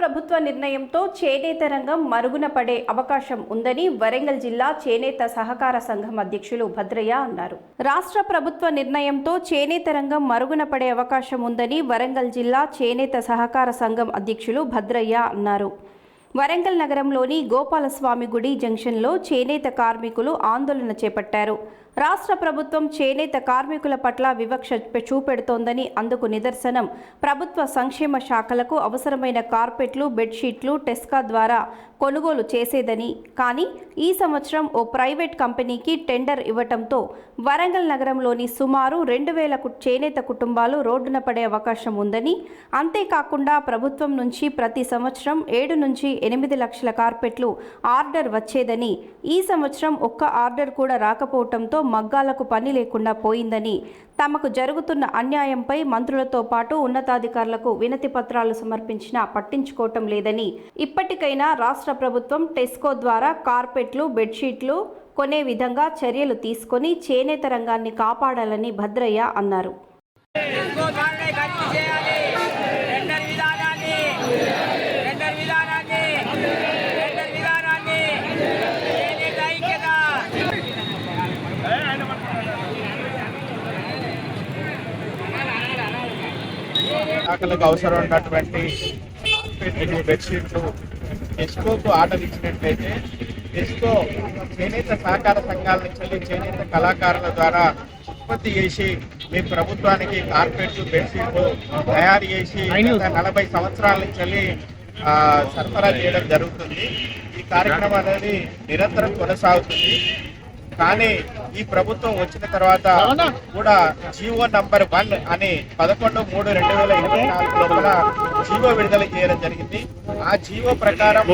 ప్రభుత్వ నిర్ణయంతో చేనేత రంగం మరుగున పడే అవకాశం ఉందని వరంగల్ జిల్లా చేనేత సహకార సంఘం అధ్యక్షులు భద్రయ్య అన్నారు. రాష్ట్ర ప్రభుత్వ నిర్ణయంతో చేనేత రంగం మరుగున పడే అవకాశం ఉందని వరంగల్ జిల్లా చేనేత సహకార సంఘం అధ్యక్షులు భద్రయ్య అన్నారు. వరంగల్ నగరంలోని గోపాలస్వామి గుడి జంక్షన్లో చేనేత కార్మికులు ఆందోళన చేపట్టారు. రాష్ట్ర ప్రభుత్వం చేనేత కార్మికుల పట్ల వివక్ష చూపెడుతోందని, అందుకు నిదర్శనం ప్రభుత్వ సంక్షేమ శాఖలకు అవసరమైన కార్పెట్లు, బెడ్షీట్లు టెస్కా ద్వారా కొనుగోలు చేసేదని, కానీ ఈ సంవత్సరం ఓ ప్రైవేట్ కంపెనీకి టెండర్ ఇవ్వటంతో వరంగల్ నగరంలోని సుమారు 2000 చేనేత కుటుంబాలు రోడ్డున పడే అవకాశం ఉందని, అంతేకాకుండా ప్రభుత్వం నుంచి ప్రతి సంవత్సరం 7 నుంచి 8 లక్షల కార్పెట్లు ఆర్డర్ వచ్చేదని, ఈ సంవత్సరం ఒక్క ఆర్డర్ కూడా రాకపోవడంతో మగ్గాలకు పని లేకుండా పోయిందని, తమకు జరుగుతున్న అన్యాయంపై మంత్రులతో పాటు ఉన్నతాధికారులకు వినతి పత్రాలు సమర్పించినా పట్టించుకోవటం లేదని, ఇప్పటికైనా రాష్ట్ర ప్రభుత్వం టెస్కో ద్వారా కార్పెట్లు, బెడ్షీట్లు కొనే విధంగా చర్యలు తీసుకొని చేనేత రంగాన్ని కాపాడాలని భద్రయ్య అన్నారు. శాఖలకు అవసరం ఉన్నటువంటి బెడ్షీట్లు టెస్కోకు ఆర్డర్ ఇచ్చినట్లయితే టెస్కో చేనేత సహకార సంఘాల నుంచి చేనేత కళాకారుల ద్వారా ఉత్పత్తి చేసి మీ ప్రభుత్వానికి కార్పెట్లు, బెడ్షీట్లు తయారు చేసి 40 సంవత్సరాల నుంచి సరఫరా చేయడం జరుగుతుంది. ఈ కార్యక్రమం అనేది నిరంతరం కొనసాగుతుంది. కానీ ఈ ప్రభుత్వం వచ్చిన తర్వాత కూడా జీవో నంబర్ 1 అని 11/3/2024 లోపల జీవో విడుదల చేయడం జరిగింది. ఆ జీవో ప్రకారం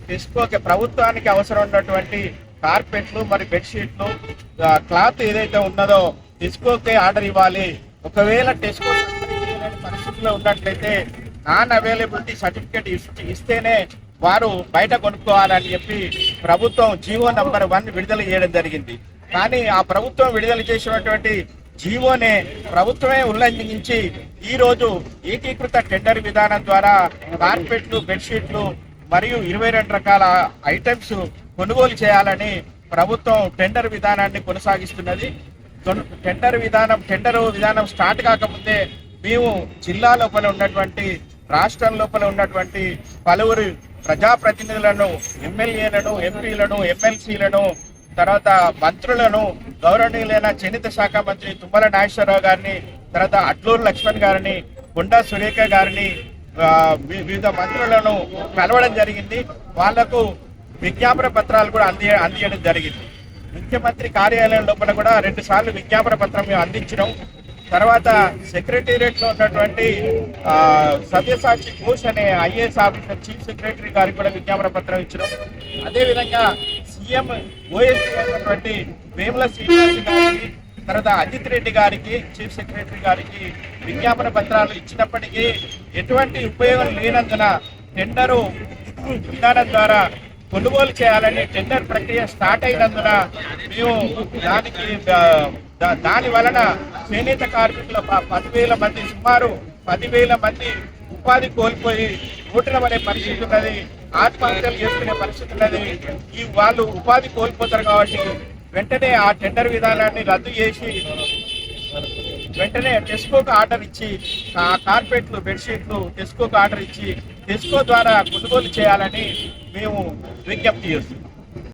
టెస్కోకి ప్రభుత్వానికి అవసరం ఉన్నటువంటి కార్పెట్లు, మరి బెడ్షీట్లు, క్లాత్ ఏదైతే ఉన్నదో టెస్కోకే ఆర్డర్ ఇవ్వాలి. ఒకవేళ టెస్కో పరిస్థితుల్లో ఉన్నట్లయితే నాన్ అవైలబిలిటీ సర్టిఫికేట్ ఇస్తేనే వారు బయట కొనుక్కోవాలని చెప్పి ప్రభుత్వం జీవో నంబర్ 1 విడుదల చేయడం జరిగింది. కానీ ఆ ప్రభుత్వం విడుదల చేసినటువంటి జీవోనే ప్రభుత్వమే ఉల్లంఘించి ఈరోజు ఏకీకృత టెండర్ విధానం ద్వారా కార్పెట్లు, బెడ్షీట్లు మరియు 22 రకాల ఐటమ్స్ కొనుగోలు చేయాలని ప్రభుత్వం టెండర్ విధానాన్ని కొనసాగిస్తున్నది. టెండర్ విధానం స్టార్ట్ కాకముందే మేము జిల్లా లోపల ఉన్నటువంటి, రాష్ట్రం లోపల ఉన్నటువంటి పలువురు ప్రజాప్రతినిధులను, ఎమ్మెల్యేలను, ఎంపీలను, ఎమ్మెల్సీలను, తర్వాత మంత్రులను, గౌరవనీయులైన చేనేత శాఖ మంత్రి తుమ్మల నాగేశ్వరరావు గారిని, తర్వాత అడ్లూరు లక్ష్మణ్ గారిని, గుండా సురేఖ గారిని, వివిధ మంత్రులను కలవడం జరిగింది. వాళ్లకు విజ్ఞాపన పత్రాలు కూడా అందించడం జరిగింది. ముఖ్యమంత్రి కార్యాలయం లోపల కూడా 2 సార్లు విజ్ఞాపన పత్రం మేము అందించినాం. తర్వాత సెక్రటేరియట్ లో ఉన్నటువంటి సవ్యసాచి ఘోష్ అనే ఐఏఎస్ ఆఫీసర్ చీఫ్ సెక్రటరీ గారికి కూడా విజ్ఞాపన పత్రం ఇచ్చినాం. అదేవిధంగా సీఎం ఓఎస్ ఉన్నటువంటి వేముల శ్రీనివాస్ గారికి, తర్వాత అజిత్ రెడ్డి గారికి, చీఫ్ సెక్రటరీ గారికి విజ్ఞాపన పత్రాలు ఇచ్చినప్పటికీ ఎటువంటి ఉపయోగం లేనందున టెండరు విధానం ద్వారా కొనుగోలు చేయాలని టెండర్ ప్రక్రియ స్టార్ట్ అయినందున మేము దాని వలన చేనేత కార్మికుల 10,000 మంది, సుమారు 10,000 మంది ఉపాధి కోల్పోయి ఓటుల పడే పరిస్థితి ఉన్నది, ఆత్మహత్యలు చేసుకునే పరిస్థితి ఉన్నది. వాళ్ళు ఉపాధి కోల్పోతారు కాబట్టి వెంటనే ఆ టెండర్ విధానాన్ని రద్దు చేసి వెంటనే టెస్కోకు ఆర్డర్ ఇచ్చి ఆ కార్పెట్లు, బెడ్షీట్లు టెస్కోకు ఆర్డర్ ఇచ్చి టెస్కో ద్వారా కొనుగోలు చేయాలని మేము విజ్ఞప్తి చేస్తున్నాం.